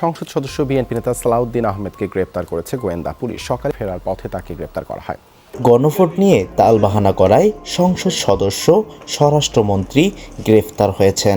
সংসদ সদস্য বিএনপি নেতা সালাউদ্দিন আহমেদকে গ্রেপ্তার করেছে গোয়েন্দা পুলিশ। সকালে ফেরার পথে তাকে গ্রেপ্তার করা হয়। গণভোট নিয়ে তালবাহানা করায় সংসদ সদস্য স্বরাষ্ট্রমন্ত্রী গ্রেফতার হয়েছেন।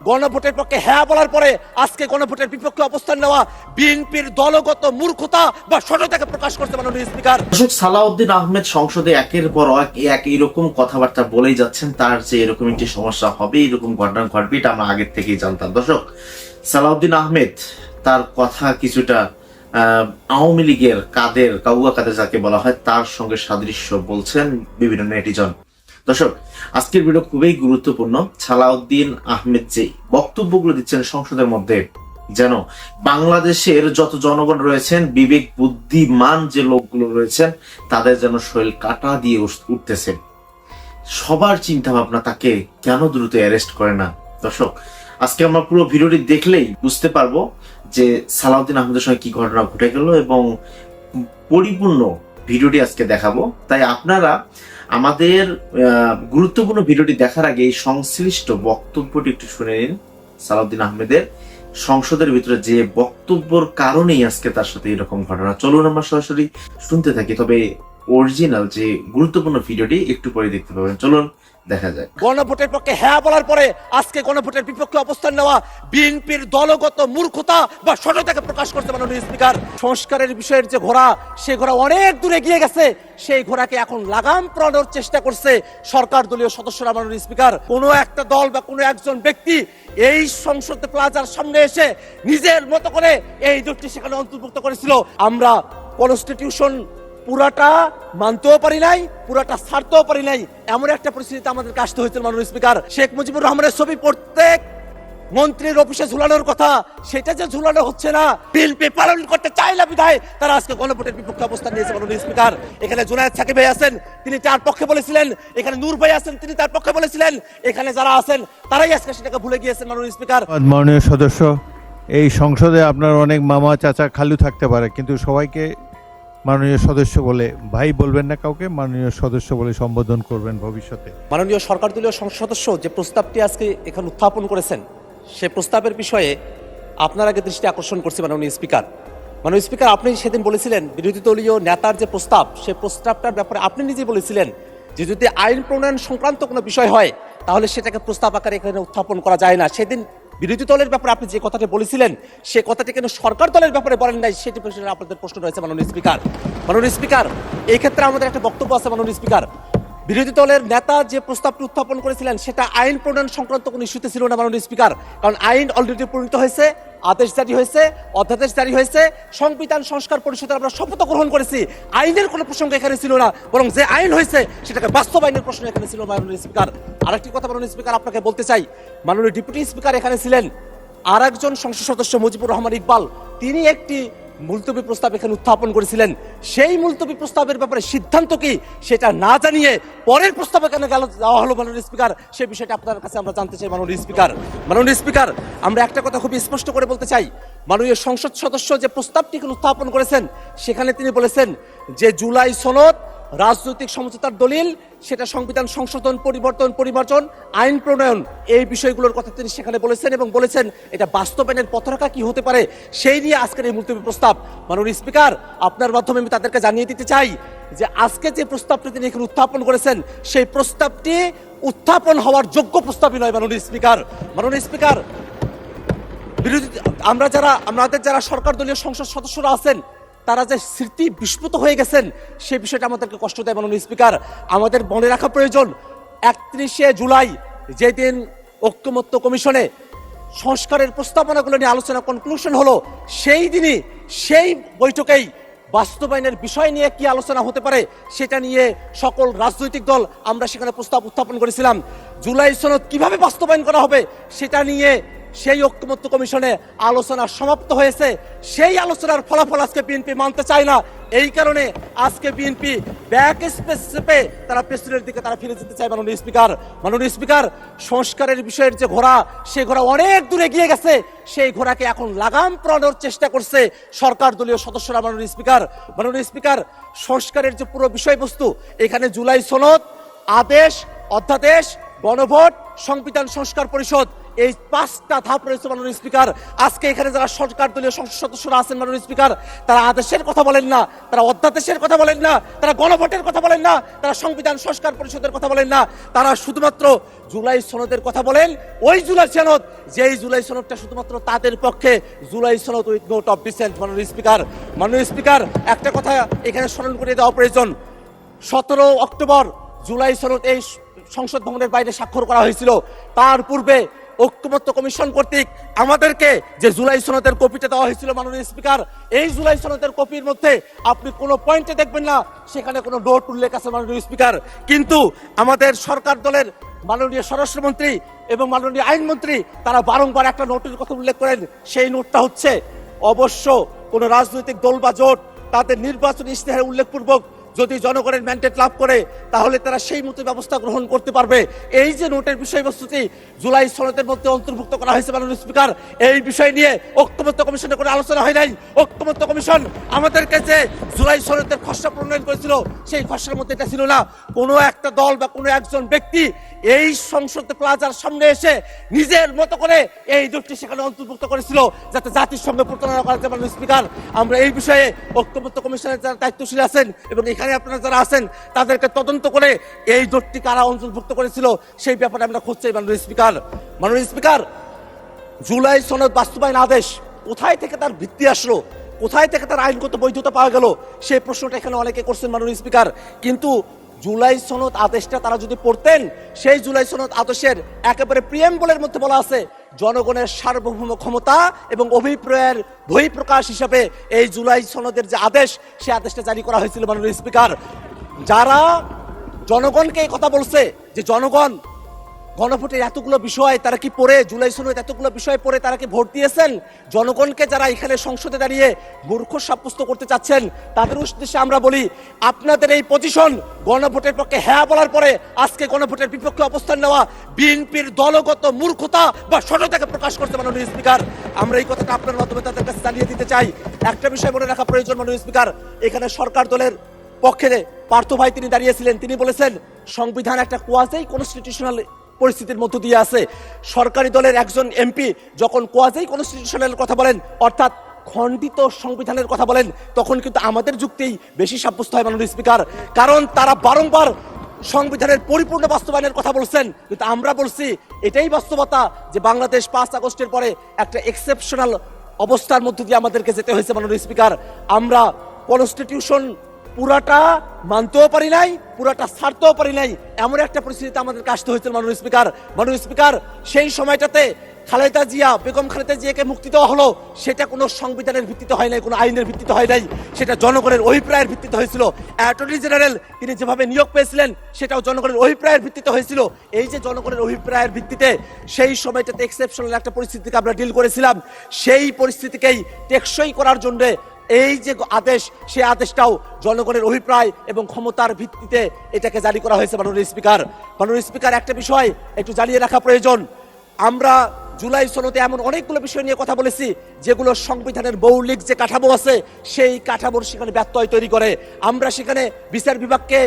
গণভোটের পক্ষে হ্যাঁ বলার পরে আজকে গণভোটের বিপক্ষে অবস্থান নেওয়া বিএনপির দলগত মূর্খতা বা সততাকে প্রকাশ করতে মাননীয় স্পিকার। সালাউদ্দিন আহমেদ সংসদে একের পর এক এরকম কথাবার্তা বলেই যাচ্ছেন, তার যে এরকম একটি সমস্যা হবে, এরকম ঘটনা ঘটবে, এটা আমরা আগের থেকেই জানতাম। দর্শক, সালাউদ্দিন আহমেদ তার কথা কিছুটা আওয়ামী লীগের কাউয়া কাদের যাকে বলা হয় তার সঙ্গে সাদৃশ্য বলছেন বিভিন্ন নেটিজন। দর্শক, আজকের ভিডিও খুবই গুরুত্বপূর্ণ। সালাউদ্দিন আহমেদ যে বক্তব্যগুলো দিচ্ছেন সংসদের মধ্যে, যেন বাংলাদেশের যত জনগণ রয়েছেন, বিবেক বুদ্ধিমান যে লোকগুলো রয়েছেন, তাদের যেন শরীর কাটা দিয়ে উঠতেছে। সবার চিন্তা ভাবনা তাকে কেন দ্রুত অ্যারেস্ট করে না। দর্শক, আজকে আমরা পুরো ভিডিওটি দেখলেই বুঝতে পারবো যে সালাউদ্দিন আহমেদের সঙ্গে কি ঘটনা ঘটে গেল এবং পরিপূর্ণ ভিডিওটি আজকে দেখাবো। তাই আপনারা আমাদের গুরুত্বপূর্ণ ভিডিওটি দেখার আগে এই সংশ্লিষ্ট বক্তব্যটি একটু শুনে নিন। সালাউদ্দিন আহমেদের সংসদের ভিতরে যে বক্তব্যের কারণেই আজকে তার সাথে এরকম ঘটনা। চলুন আমরা সরাসরি শুনতে থাকি, তবে অরিজিনাল যে গুরুত্বপূর্ণ ভিডিওটি একটু পরে দেখতে পাবেন। চলুন দেখা যায়। গণভোটের পক্ষে হ্যাঁ বলার পরে আজকে গণভোটের বিপক্ষে অবস্থান নেওয়া বিএনপির দলগত মূর্খতা বা সততাকে প্রকাশ করতে মাননীয় স্পিকার। সংস্কারের বিষয়ের যে ঘোড়া, সেই ঘোড়া অনেক দূরে গিয়ে গেছে। সেই ঘোড়াকে এখন লাগাম পরানোর চেষ্টা করছে সরকার দলীয় সদস্যরা। মাননীয় স্পিকার, কোনো একটা দল বা কোনো একজন ব্যক্তি এই সংসদ প্লাজার সামনে এসে নিজের মতো করে এই দুটি সেখানে অন্তর্ভুক্ত করেছিল। আমরা কনস্টিটিউশন পুরাটা মানতেও পারি নাই, পুরাটা ছাড়তেও পারি নাই, এমন একটা পরিস্থিতিতে আমাদেরকে আসতে হয়েছিল। মাননীয় স্পিকার, শেখ মুজিবুর রহমানের ছবি প্রত্যেক মন্ত্রীর অফিসে ঝুলানোর কথা, সেটা যে ঝুলানো হচ্ছে না, বিএনপি পালন করতে চায় না বিধায় তারা আজকে গণভোটের বিপক্ষে অবস্থান নিয়েছে। মাননীয় স্পিকার, এখানে জুনায়েদ সাকিব ভাই আছেন, তিনি তার পক্ষে বলেছিলেন, এখানে নূর ভাই আছেন, তিনি তার পক্ষে বলেছিলেন, এখানে যারা আছেন তারাই আজকে সেটাকে ভুলে গিয়েছেন। মাননীয় স্পিকার, মাননীয় সদস্য, এই সংসদে আপনার অনেক মামা চাচা খালু থাকতে পারে, কিন্তু সবাইকে মাননীয় সদস্য বলে ভাই বলবেন না, কাউকে মাননীয় সদস্য বলে সম্বোধন করবেন ভবিষ্যতে। মাননীয় সরকার দলীয় সংসদ সদস্য যে প্রস্তাবটি আজকে এখানে উত্থাপন করেছেন, সে প্রস্তাবের বিষয়ে আপনার আগে দৃষ্টি আকর্ষণ করছি। মাননীয় স্পিকার, মাননীয় স্পিকার, আপনি সেদিন বলেছিলেন বিরোধী দলীয় নেতার যে প্রস্তাব, সেই প্রস্তাবটার ব্যাপারে আপনি নিজেই বলেছিলেন যে যদি আইন প্রণয়ন সংক্রান্ত কোনো বিষয় হয় তাহলে সেটাকে প্রস্তাব আকারে এখানে উত্থাপন করা যায় না। সেদিন বিরোধী দলের ব্যাপারে আপনি যে কথাটি বলেছিলেন, সে কথাটি কেন সরকার দলের ব্যাপারে বলেন নাই, সেটি বিষয়ে আপনাদের প্রশ্ন রয়েছে। মাননীয় স্পিকার, মাননীয় স্পিকার, এই ক্ষেত্রে আমাদের একটা বক্তব্য আছে। মাননীয় স্পিকার, বিরোধী দলের নেতা যে প্রস্তাবটি উত্থাপন করেছিলেন সেটা আইন প্রণয়ন সংক্রান্ত কোনো ইস্যুতে ছিল না। মাননীয় স্পিকার, কারণ আইন অলরেডি প্রণীত হয়েছে, আদেশ জারি হয়েছে, অধ্যাদেশ জারি হয়েছে, সংবিধান সংস্কার পরিষদের আমরা শপথ গ্রহণ করেছি। আইনের কোনো প্রসঙ্গ এখানে ছিল না, বরং যে আইন হয়েছে সেটাকে বাস্তবায়নের প্রশ্ন এখানে ছিল। মাননীয় স্পিকার, আরেকটি কথা মাননীয় স্পিকার আপনাকে বলতে চাই, মাননীয় ডেপুটি স্পিকার এখানে ছিলেন, আর একজন সংসদ সদস্য মুজিবুর রহমান ইকবাল, তিনি একটি মুলতবি প্রস্তাব এখানে উত্থাপন করেছিলেন। সেই মুলতবি প্রস্তাবের ব্যাপারে সিদ্ধান্ত কি সেটা না জানিয়ে পরের প্রস্তাবে কেন দেওয়া হলো মাননীয় স্পিকার, সেই বিষয়টা আপনার কাছে আমরা জানতে চাই। মাননীয় স্পিকার, মাননীয় স্পিকার, আমরা একটা কথা খুবই স্পষ্ট করে বলতে চাই, মাননীয় সংসদ সদস্য যে প্রস্তাবটি এখানে উত্থাপন করেছেন সেখানে তিনি বলেছেন যে জুলাই সনদ রাজনৈতিক সমঝোতার দলিল, সেটা সংবিধান সংশোধন, পরিবর্তন, আইন প্রণয়ন, এই বিষয়গুলোর কথা তিনি সেখানে বলেছেন এবং বলেছেন এটা বাস্তবায়নের পথরেখা কি হতে পারে, সেই নিয়ে আজকের এই মুলতবি প্রস্তাব। মাননীয় স্পিকার, আপনার মাধ্যমে আমি তাদেরকে জানিয়ে দিতে চাই যে আজকে যে প্রস্তাবটি তিনি এখানে উত্থাপন করেছেন, সেই প্রস্তাবটি উত্থাপন হওয়ার যোগ্য প্রস্তাবই নয়। মাননীয় স্পিকার, মাননীয় স্পিকার, আমাদের যারা সরকার দলীয় সংসদ সদস্যরা আছেন, তারা যে স্মৃতি বিস্মৃত হয়ে গেছেন, সেই বিষয়টা আমাদেরকে কষ্ট দেয়। মাননীয় স্পিকার, আমাদের মনে রাখা প্রয়োজন, 31শে জুলাই যেদিন ঐকমত্য কমিশনে সংস্কারের প্রস্তাবনাগুলো নিয়ে আলোচনা কনক্লুশন হলো, সেই দিনই সেই বৈঠকেই বাস্তবায়নের বিষয় নিয়ে কি আলোচনা হতে পারে সেটা নিয়ে সকল রাজনৈতিক দল আমরা সেখানে প্রস্তাব উত্থাপন করেছিলাম। জুলাই সনদ কিভাবে বাস্তবায়ন করা হবে সেটা নিয়ে সেই ঐকমত্য কমিশনে আলোচনা সমাপ্ত হয়েছে। সেই আলোচনার ফলাফল আজকে বিএনপি মানতে চায় না। এই কারণে আজকে বিএনপি ব্যাক স্পেসে তারা পেছনের দিকে তারা ফিরে যেতে চায়। মাননীয় স্পিকার, মাননীয় স্পিকার, সংস্কারের বিষয়ের যে ঘোড়া, সেই ঘোড়া অনেক দূরে গিয়ে গেছে। সেই ঘোড়াকে এখন লাগাম পরানোর চেষ্টা করছে সরকার দলীয় সদস্যরা। মাননীয় স্পিকার, মাননীয় স্পিকার, সংস্কারের যে পুরো বিষয়বস্তু, এখানে জুলাই সনদ, আদেশ, অধ্যাদেশ, গণভোট, সংবিধান সংস্কার পরিষদ, এই 5টা ধাপ রয়েছে মাননীয় স্পিকার। আজকে এখানে যারা সরকার দলীয় সংসদ সদস্যরা আছেন মাননীয় স্পিকার, তারা আদেশের কথা বলেন না, তারা অধ্যাদেশের কথা বলেন না, তারা গণভোটের কথা বলেন না, তারা সংবিধান সংস্কার পরিষদের কথা বলেন না, তারা শুধুমাত্র জুলাই সনদের কথা বলেন। ওই জুলাই সনদ, যেই জুলাই সনদটা শুধুমাত্র তাদের পক্ষে জুলাই সনদ উইথ নোট অফ ডিসেন্ট। মাননীয় স্পিকার, একটা কথা এখানে স্মরণ করে দেওয়া প্রয়োজন। 17 অক্টোবর জুলাই সনদ এই সংসদ ভবনের বাইরে স্বাক্ষর করা হয়েছিল। তার পূর্বে ঐক্যমত্য কমিশন কর্তৃক আমাদেরকে যে জুলাই সনদের কপিটা দেওয়া হয়েছিল মাননীয় স্পিকার, এই জুলাই সনদের কপির মধ্যে আপনি কোনো পয়েন্টে দেখবেন না সেখানে কোনো নোট উল্লেখ আছে মাননীয় স্পিকার। কিন্তু আমাদের সরকার দলের মাননীয় স্বরাষ্ট্রমন্ত্রী এবং মাননীয় আইনমন্ত্রী তারা বারংবার একটা নোটের কথা উল্লেখ করেন। সেই নোটটা হচ্ছে, অবশ্য কোন রাজনৈতিক দল বা জোট তাদের নির্বাচনী ইশতেহারে উল্লেখপূর্বক যদি জনগণের ম্যান্ডেট লাভ করে তাহলে তারা সেই মতো ব্যবস্থা গ্রহণ করতে পারবে। এই যে নোটের বিষয়বস্তুটি জুলাই সনদের মধ্যে অন্তর্ভুক্ত করা হয়েছে মাননীয় স্পিকার, এই বিষয় নিয়ে ঐক্যমত্য কমিশনে কোনো আলোচনা হয় নাই। ঐক্যমত্য কমিশন আমাদেরকে যে জুলাই সনদের খসড়া প্রণয়ন করেছিল সেই খসড়ার মধ্যে এটা ছিল না। কোনো একটা দল বা কোনো একজন ব্যক্তি এই সংসদ প্লাজার সামনে এসে নিজের মতো করে এই দুটি সেখানে অন্তর্ভুক্ত করেছিল যাতে জাতির সঙ্গে প্রতারণা করা যায়। মাননীয় স্পিকার, আমরা এই বিষয়ে ঐক্যমত্য কমিশনের যারা দায়িত্বশীল আছেন এবং এখানে আপনারা যারা আছেন তাদেরকে তদন্ত করে এই দোষটি কারা অন্তর্ভুক্ত করেছিল সেই ব্যাপারে আমরা খোঁজ চাই। মাননীয় স্পিকার, জুলাই সনদ বাস্তবায়ন আদেশ কোথায় থেকে তার ভিত্তি আসলো, কোথায় থেকে তার আইনগত বৈধতা পাওয়া গেল, সেই প্রশ্নটা এখানে অনেকে করছেন মাননীয় স্পিকার। কিন্তু জুলাই সনদ আদেশটা তারা যদি পড়তেন, সেই জুলাই সনদ আদেশের একেবারে প্রিয়েম্বলের মধ্যে বলা আছে জনগণের সার্বভৌম ক্ষমতা এবং অভিপ্রায়ের বহিঃপ্রকাশ হিসাবে এই জুলাই সনদের যে আদেশ, সেই আদেশটা জারি করা হয়েছিল। মাননীয় স্পিকার, যারা জনগণকে এই কথা বলছে যে জনগণ গণভোটের এতগুলো বিষয় তারা কি পড়ে, জুলাই সনদ এতগুলো বিষয় পড়ে তারা কি ভোট দিয়েছেন, জনগণকে যারা এখানে সংসদে দাঁড়িয়ে মূর্খ সাব্যস্ত করতে চাচ্ছেন তাদের উদ্দেশ্যে আমরা বলি, আপনাদের এই পজিশন গণভোটের পক্ষে হ্যাঁ বলার পরে আজকে গণভোটের বিপক্ষে অবস্থান নেওয়া বিএনপির দলগত মূর্খতা বা সততাকে প্রকাশ করতে। মাননীয় স্পিকার, আমরা এই কথাটা আপনার মাধ্যমে তাদের কাছে জানিয়ে দিতে চাই। একটা বিষয় মনে রাখা প্রয়োজন মাননীয় স্পিকার, এখানে সরকার দলের পক্ষে পার্থ ভাই তিনি দাঁড়িয়েছিলেন, তিনি বলেছেন সংবিধান একটা কোয়াজি কনস্টিটিউশনাল পরিস্থিতির মধ্য দিয়ে আছে। সরকারি দলের একজন এমপি যখন কোয়াজি কনস্টিটিউশনাল কথা বলেন, অর্থাৎ খণ্ডিত সংবিধানের কথা বলেন, তখন কিন্তু আমাদের যুক্তিই বেশি সাব্যস্ত হয় মাননীয় স্পিকার, কারণ তারা বারংবার সংবিধানের পরিপূর্ণ বাস্তবায়নের কথা বলছেন। কিন্তু আমরা বলছি এটাই বাস্তবতা যে বাংলাদেশ 5 আগস্টের পরে একটা এক্সেপশনাল অবস্থার মধ্য দিয়ে আমাদেরকে যেতে হয়েছে। মাননীয় স্পিকার, আমরা কনস্টিটিউশন পুরাটা মানতেও পারি নাই, পুরাটা ছাড়তেও পারি নাই, এমন একটা পরিস্থিতিতে আমাদেরকে আসতে হয়েছিল। মাননীয় স্পিকার, সেই সময়টাতে বেগম খালেদা জিয়াকে মুক্তি দেওয়া হলো, সেটা কোনো সংবিধানের ভিত্তিতে হয় নাই, কোনো আইনের ভিত্তিতে হয় নাই, সেটা জনগণের অভিপ্রায়ের ভিত্তিতে হয়েছিল। অ্যাটর্নি জেনারেল তিনি যেভাবে নিয়োগ পেয়েছিলেন সেটাও জনগণের অভিপ্রায়ের ভিত্তিতে হয়েছিল। এই যে জনগণের অভিপ্রায়ের ভিত্তিতে সেই সময়টাতে এক্সেপশনাল একটা পরিস্থিতিকে আমরা ডিল করেছিলাম, সেই পরিস্থিতিকেই টেকসই করার জন্য এই যে আদেশ, সেই আদেশটাও জনগণের অভিপ্রায় এবং ক্ষমতার ভিত্তিতে এটাকে জারি করা হয়েছে। মাননীয় স্পিকার, একটা বিষয় একটু জানিয়ে রাখা প্রয়োজন, আমরা জুলাই সনদে এমন অনেকগুলো বিষয় নিয়ে কথা বলেছি যেগুলো সংবিধানের মৌলিক যে কাঠামো আছে সেই কাঠামোর সেখানে ব্যত্যয় তৈরি করে। আমরা সেখানে বিচার বিভাগকে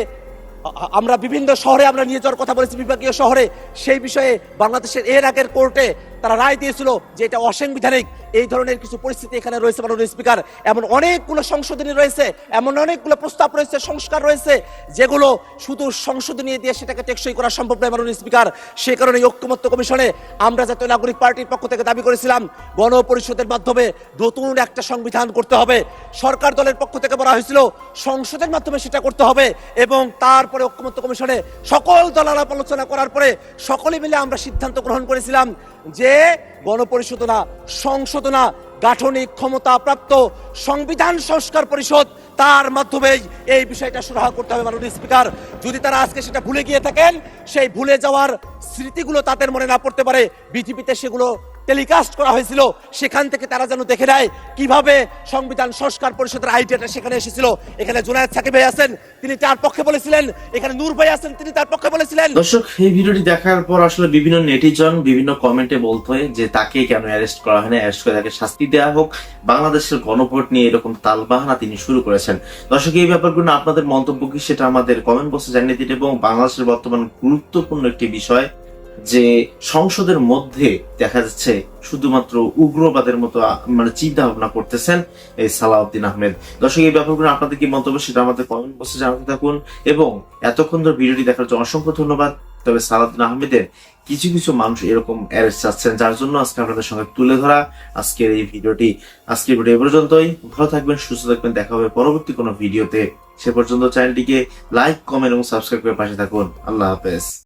আমরা বিভিন্ন শহরে আমরা নিয়ে যাওয়ার কথা বলেছি, বিভাগীয় শহরে। সেই বিষয়ে বাংলাদেশের এর আগের কোর্টে তারা রায় দিয়েছিল যে এটা অসাংবিধানিক। এই ধরনের কিছু পরিস্থিতি এখানে রয়েছে মাননীয় স্পিকার। এমন অনেকগুলো সংশোধনী রয়েছে, এমন অনেকগুলো প্রস্তাব রয়েছে, সংস্কার রয়েছে যেগুলো শুধু সংশোধনী দিয়ে সেটাকে টেকসই করা সম্ভব নয় মাননীয় স্পিকার। সে কারণে ঐক্যমত্য কমিশনে আমরা জাতীয় নাগরিক পার্টির পক্ষ থেকে দাবি করেছিলাম গণপরিষদের মাধ্যমে নতুন একটা সংবিধান করতে হবে। সরকার দলের পক্ষ থেকে বলা হয়েছিল সংসদের মাধ্যমে সেটা করতে হবে, এবং তারপরে ঐক্যমত্য কমিশনে সকল দল আলাপ আলোচনা করার পরে সকলে মিলে আমরা সিদ্ধান্ত গ্রহণ করেছিলাম যে গণপরিষদ না, সংসদ না, গাঠনিক ক্ষমতা প্রাপ্ত সংবিধান সংস্কার পরিষদ, তার মাধ্যমেই এই বিষয়টা সুরাহা করতে হবে মাননীয় স্পিকার। যদি তারা আজকে সেটা ভুলে গিয়ে থাকেন, সেই ভুলে যাওয়ার স্মৃতিগুলো তাদের মনে না পড়তে পারে, বিটিভিতে সেগুলো টেলিকাস্ট করা হয়েছিল, সেখান থেকে তারা যেন দেখে নেয় কিভাবে সংবিধান সংস্কার পরিষদের আইডিয়াটা সেখানে এসেছিল। এখানে জুনায়েদ সাকিব ভাই আছেন, তিনি তার পক্ষে বলেছিলেন, এখানে নূর ভাই আছেন, তিনি তার পক্ষে বলেছিলেন। দর্শক, এই ভিডিওটি দেখার পর আসলে বিভিন্ন নেটিজন বিভিন্ন কমেন্টে বলতে হয় যে তাকে কেন অ্যারেস্ট করা হয় না, অ্যারেস্ট করে তাকে শাস্তি দেওয়া হোক, বাংলাদেশের গণভোট নিয়ে এরকম তালবাহানা তিনি শুরু করেছেন। দর্শক, এই ব্যাপারগুলো আপনাদের মন্তব্য কি সেটা আমাদের কমেন্ট বক্সে জানিয়ে দিন, এবং বাংলাদেশের বর্তমান গুরুত্বপূর্ণ একটি বিষয় যে সংসদের মধ্যে দেখা যাচ্ছে শুধুমাত্র উগ্রবাদের মতো মানে চিন্তা ভাবনা করতেছেন এই সালাউদ্দিন আহমেদ। দর্শক, এই ব্যাপারগুলো আপনাদের কি মন্তব্য সেটা আমাদের কমেন্ট বক্সে জানাতে থাকুন, এবং এতক্ষণ ধরে ভিডিওটি দেখার জন্য অসংখ্য ধন্যবাদ। তবে সালাউদ্দিন আহমেদের কিছু কিছু মানুষ এরকম অ্যারেস্ট চাচ্ছেন, যার জন্য আজকে আপনাদের সঙ্গে তুলে ধরা আজকের এই ভিডিওটি। আজকের ভিডিও এ পর্যন্তই। ভালো থাকবেন, সুস্থ থাকবেন, দেখা হবে পরবর্তী কোনো ভিডিওতে। সে পর্যন্ত চ্যানেলটিকে লাইক, কমেন্ট এবং সাবস্ক্রাইব করে পাশে থাকুন। আল্লাহ হাফেজ।